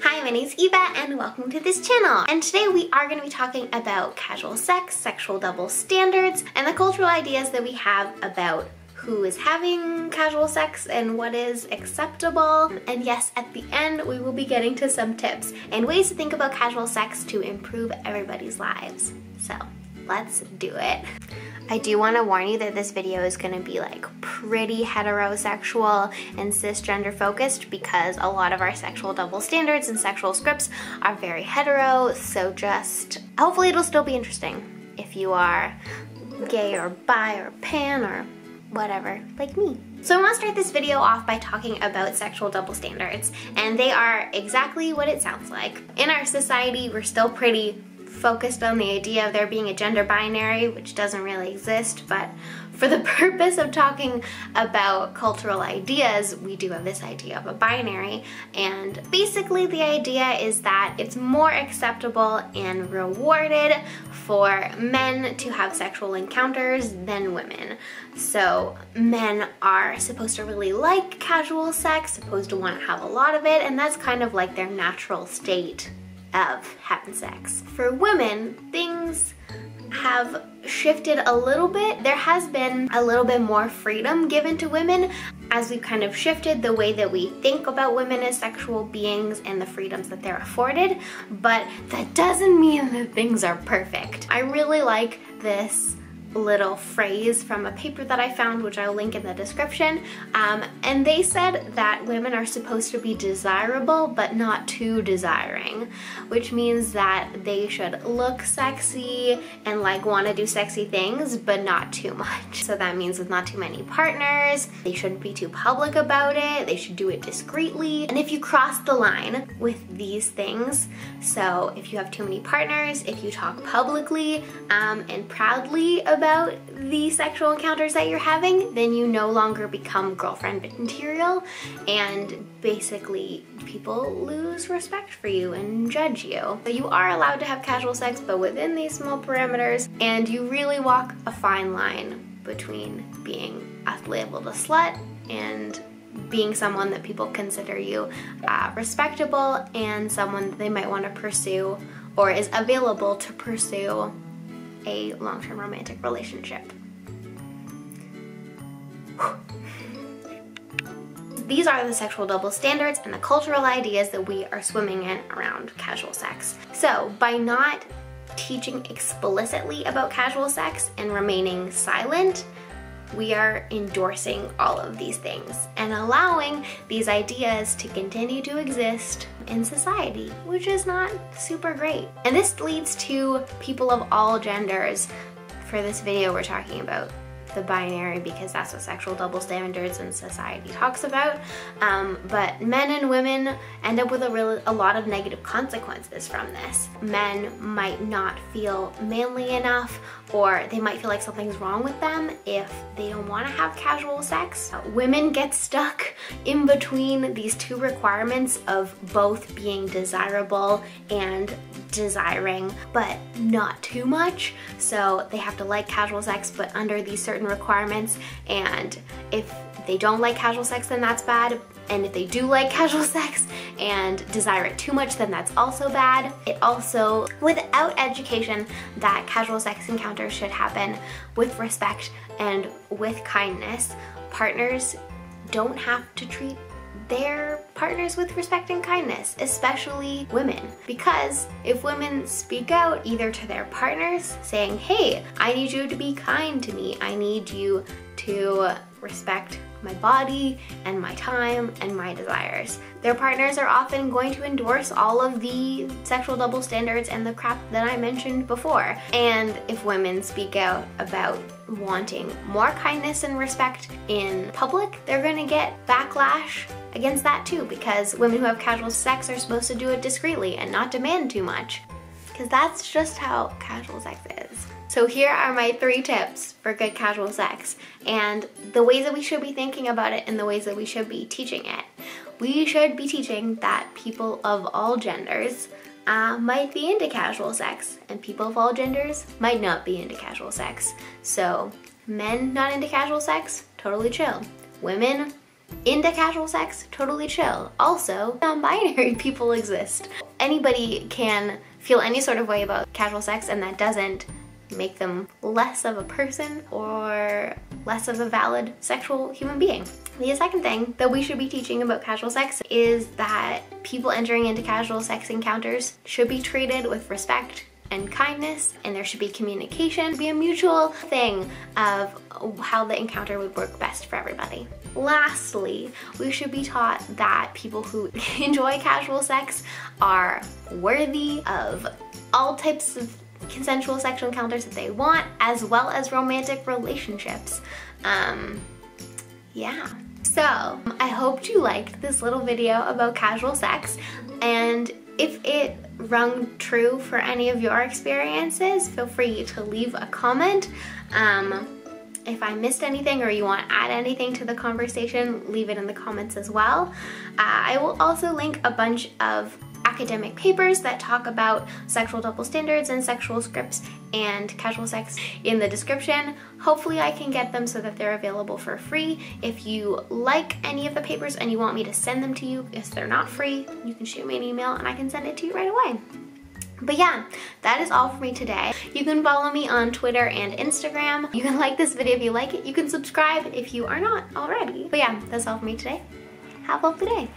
Hi, my name's Eva and welcome to this channel. And today we are going to be talking about casual sex, sexual double standards, and the cultural ideas that we have about who is having casual sex and what is acceptable. And yes, at the end we will be getting to some tips and ways to think about casual sex to improve everybody's lives. So let's do it. I do want to warn you that this video is going to be like pretty heterosexual and cisgender focused because a lot of our sexual double standards and sexual scripts are very hetero, so just hopefully it'll still be interesting if you are gay or bi or pan or whatever like me. So I want to start this video off by talking about sexual double standards, and they are exactly what it sounds like. In our society, we're still pretty focused on the idea of there being a gender binary, which doesn't really exist, but for the purpose of talking about cultural ideas, we do have this idea of a binary, and basically the idea is that it's more acceptable and rewarded for men to have sexual encounters than women. So men are supposed to really like casual sex, supposed to want to have a lot of it, and that's kind of like their natural state of having sex. For women, things have shifted a little bit. There has been a little bit more freedom given to women as we've kind of shifted the way that we think about women as sexual beings and the freedoms that they're afforded, but that doesn't mean that things are perfect. I really like this little phrase from a paper that I found, which I'll link in the description, and they said that women are supposed to be desirable but not too desiring, which means that they should look sexy and like want to do sexy things but not too much. So that means with not too many partners, they shouldn't be too public about it, they should do it discreetly, and if you cross the line with these things, so if you have too many partners, if you talk publicly and proudly about the sexual encounters that you're having, then you no longer become girlfriend material, and basically people lose respect for you and judge you. So you are allowed to have casual sex, but within these small parameters, and you really walk a fine line between being labeled a slut and being someone that people consider you respectable and someone that they might want to pursue or is available to pursue a long-term romantic relationship. These are the sexual double standards and the cultural ideas that we are swimming in around casual sex. So by not teaching explicitly about casual sex and remaining silent, we are endorsing all of these things and allowing these ideas to continue to exist in society, which is not super great. And this leads to people of all genders. For this video, we're talking about the binary because that's what sexual double standards in society talks about, but men and women end up with a lot of negative consequences from this. Men might not feel manly enough, or they might feel like something's wrong with them if they don't want to have casual sex. Women get stuck in between these two requirements of both being desirable and desiring, but not too much. So they have to like casual sex, but under these certain requirements, and if they don't like casual sex, then that's bad. And if they do like casual sex and desire it too much, then that's also bad. It also, without education that casual sex encounters should happen with respect and with kindness, partners don't have to treat their partners with respect and kindness, especially women. Because if women speak out either to their partners saying, hey, I need you to be kind to me, I need you to respect my body and my time and my desires, their partners are often going to endorse all of the sexual double standards and the crap that I mentioned before. And if women speak out about wanting more kindness and respect in public, they're gonna get backlash against that too, because women who have casual sex are supposed to do it discreetly and not demand too much, because that's just how casual sex is. So here are my 3 tips for good casual sex and the ways that we should be thinking about it and the ways that we should be teaching it. We should be teaching that people of all genders might be into casual sex, and people of all genders might not be into casual sex. So men not into casual sex, totally chill. Women into casual sex, totally chill. Also, non-binary people exist. Anybody can feel any sort of way about casual sex, and that doesn't make them less of a person or less of a valid sexual human being. The second thing that we should be teaching about casual sex is that people entering into casual sex encounters should be treated with respect and kindness, and there should be communication, be a mutual thing of how the encounter would work best for everybody. Lastly, we should be taught that people who enjoy casual sex are worthy of all types of consensual sexual encounters that they want, as well as romantic relationships. Yeah. So, I hope you liked this little video about casual sex, and if it rung true for any of your experiences, feel free to leave a comment. If I missed anything or you want to add anything to the conversation, leave it in the comments as well. I will also link a bunch of academic papers that talk about sexual double standards and sexual scripts and casual sex in the description. Hopefully I can get them so that they're available for free. If you like any of the papers and you want me to send them to you, if they're not free, you can shoot me an email and I can send it to you right away. But yeah, that is all for me today. You can follow me on Twitter and Instagram. You can like this video if you like it. You can subscribe if you are not already. But yeah, that's all for me today. Have a lovely day.